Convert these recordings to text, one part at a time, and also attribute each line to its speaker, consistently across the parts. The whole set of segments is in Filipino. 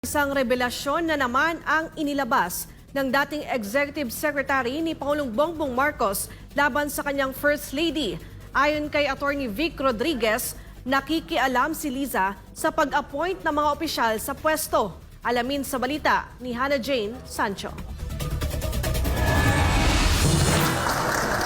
Speaker 1: Isang revelasyon na naman ang inilabas ng dating Executive Secretary ni Pangulong Bongbong Marcos laban sa kanyang First Lady. Ayon kay Attorney Vic Rodriguez, nakikialam si Liza sa pag-appoint ng mga opisyal sa pwesto. Alamin sa balita ni Hannah Jane Sancho.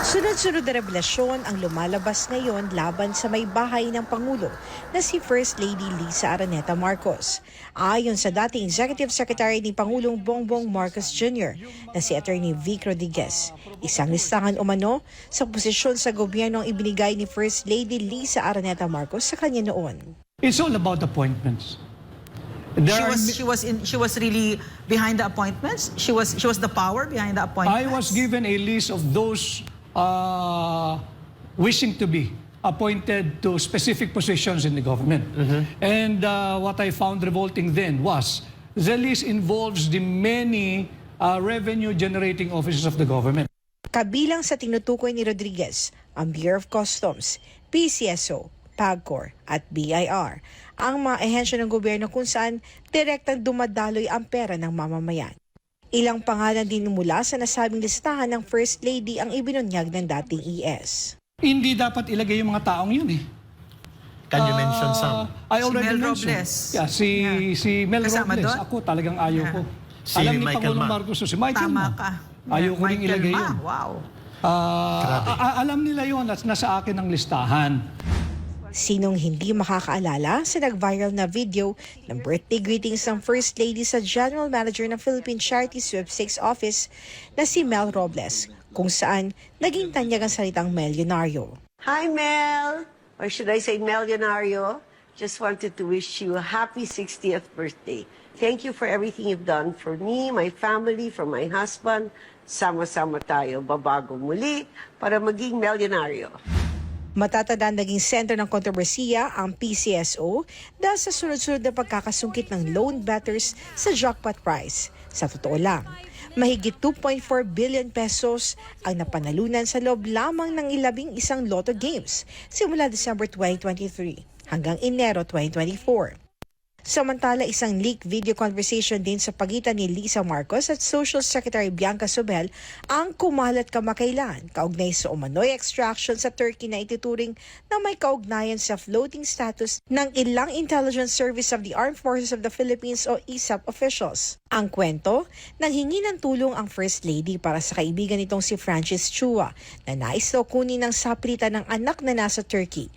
Speaker 2: Sunod-sunod na revelasyon ang lumalabas ngayon laban sa may bahay ng Pangulo na si First Lady Liza Araneta Marcos. Ayon sa dating Executive Secretary ni Pangulong Bongbong Marcos Jr. na si Attorney Vic Rodriguez, isang listahan umano sa posisyon sa gobyerno ang ibinigay ni First Lady Liza Araneta Marcos sa kanya noon.
Speaker 3: It's all about appointments.
Speaker 4: She was really behind the appointments. She was the power behind the appointments.
Speaker 3: I was given a list of those wishing to be appointed to specific positions in the government. And what I found revolting then was the list involves the many revenue-generating offices of the government.
Speaker 2: Kabilang sa tinutukoy ni Rodriguez, ang Bureau of Customs, PCSO, PAGCOR at BIR, ang mga ehensya ng gobyerno kung saan direktang dumadaloy ang pera ng mamamayan. Ilang pangalan din mula sa nasabing listahan ng First Lady ang ibinunyag ng dating ES.
Speaker 3: Hindi dapat ilagay yung mga taong yun eh.
Speaker 5: Can you mention some?
Speaker 3: I already
Speaker 4: Si Mel
Speaker 3: mentioned.
Speaker 4: Robles.
Speaker 3: Yeah, si Mel
Speaker 4: Kasama
Speaker 3: Robles.
Speaker 4: doon?
Speaker 3: Ako talagang ayaw ko.
Speaker 5: Si
Speaker 3: Alam ni
Speaker 5: Michael
Speaker 3: Pangulong
Speaker 5: Ma.
Speaker 3: Marcos, si Michael
Speaker 4: Tama
Speaker 3: Ma.
Speaker 4: ka.
Speaker 3: Ayaw ko rin
Speaker 4: Michael
Speaker 3: ilagay
Speaker 4: Ma.
Speaker 3: yun.
Speaker 4: Wow.
Speaker 3: Alam nila yun at nasa akin ang listahan.
Speaker 2: Sinong hindi makakaalala sa nag-viral na video ng birthday greetings ng First Lady sa General Manager ng Philippine Charity Sweepstakes Office na si Mel Robles, kung saan naging tanyag ang salitang milyonaryo.
Speaker 6: Hi, Mel. Or should I say Melionario? Just wanted to wish you a happy 60th birthday. Thank you for everything you've done for me, my family, for my husband. Sama-sama tayo, babago muli para maging milyonaryo.
Speaker 2: Matatandaan naging sentro ng kontrobersiya ang PCSO dahil sa sunod-sunod na pagkakasungkit ng loan bettors sa jackpot prize. Sa totoo lang, mahigit 2.4 billion pesos ang napanalunan sa loob lamang ng 11 lotto games simula December 2023 hanggang Enero 2024. Samantala, isang leaked video conversation din sa pagitan ni Liza Marcos at Social Secretary Bianca Sobel ang kumalat kamakailan kaugnay sa umano'y extraction sa Turkey na ituturing na may kaugnayan sa floating status ng ilang Intelligence Service of the Armed Forces of the Philippines o ISAF officials. Ang kwento, nanghingi ng tulong ang First Lady para sa kaibigan nitong si Francis Chua na nais daw kunin ng sapilitan ng anak na nasa Turkey.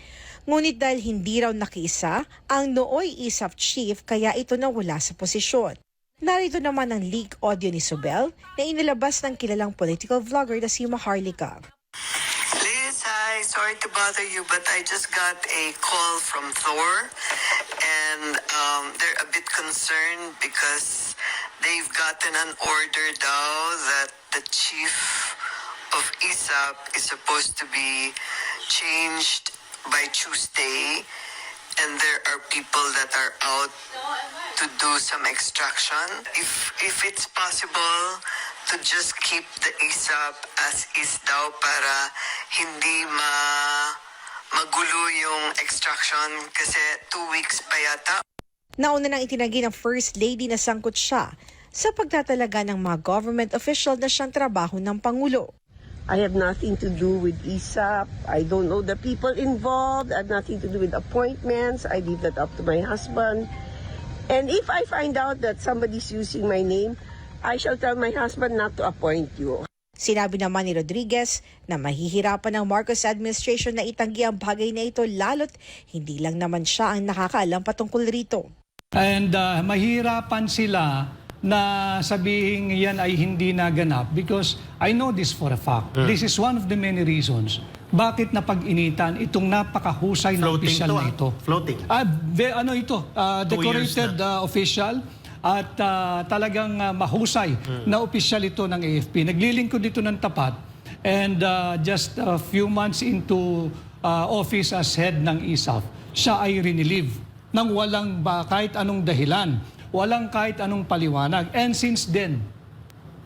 Speaker 2: Ngunit dahil hindi raw nakiisa ang nooy ISAF chief kaya ito nawala sa posisyon. Narito naman ang leak audio ni Sobel na inilabas ng kilalang political vlogger na si Maharlika.
Speaker 7: Liz, hi. Sorry to bother you, but I just got a call from Thor, and they're a bit concerned because they've gotten an order daw that the chief of ISAP is supposed to be changed by Tuesday, and there are people that are out to do some extraction. If it's possible to just keep the ISAP as is daw para hindi magulo yung extraction kasi 2 weeks pa yata.
Speaker 2: Nauna nang itinanggi ng First Lady na sangkot siya sa pagtatalaga ng mga government official na siyang trabaho ng Pangulo.
Speaker 6: I have nothing to do with ISAP. I don't know the people involved. I have nothing to do with appointments. I leave that up to my husband. And if I find out that somebody's using my name, I shall tell my husband not to appoint you.
Speaker 2: Sinabi naman ni Rodriguez na mahihirapan ng Marcos administration na itanggi ang bagay na ito lalo't hindi lang naman siya ang nakakaalam patungkol rito.
Speaker 3: And mahirapan sila na sabihin yan ay hindi naganap because I know this for a fact. This is one of the many reasons bakit napag-initan itong napakahusay na opisyal na ito.
Speaker 5: Floating.
Speaker 3: Ano ito? Decorated official at talagang mahusay na opisyal ito ng AFP. Naglilingkod dito ng tapat and just a few months into office as head ng ISAF, siya ay rinelieve nang walang kahit anong dahilan. Walang kahit anong paliwanag. And since then,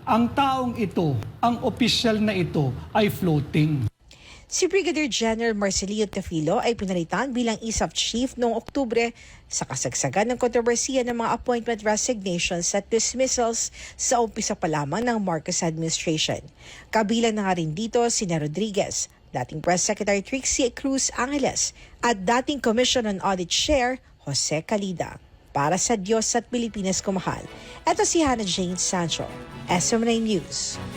Speaker 3: ang taong ito, ang opisyal na ito ay floating.
Speaker 2: Si Brigadier General Marcelio Tefilo ay pinalitan bilang ISAF Chief noong Oktubre sa kasagsagan ng kontrobersiya ng mga appointment resignations at dismissals sa umpisa pa lamang ng Marcos administration. Kabilang na nga rin dito sina Rodriguez, dating Press Secretary Trixie Cruz Angeles at dating Commission on Audit Chair Jose Calida. Para sa Diyos at Pilipinas kumahal, ito si Hannah Jane Sancho, SM9 News.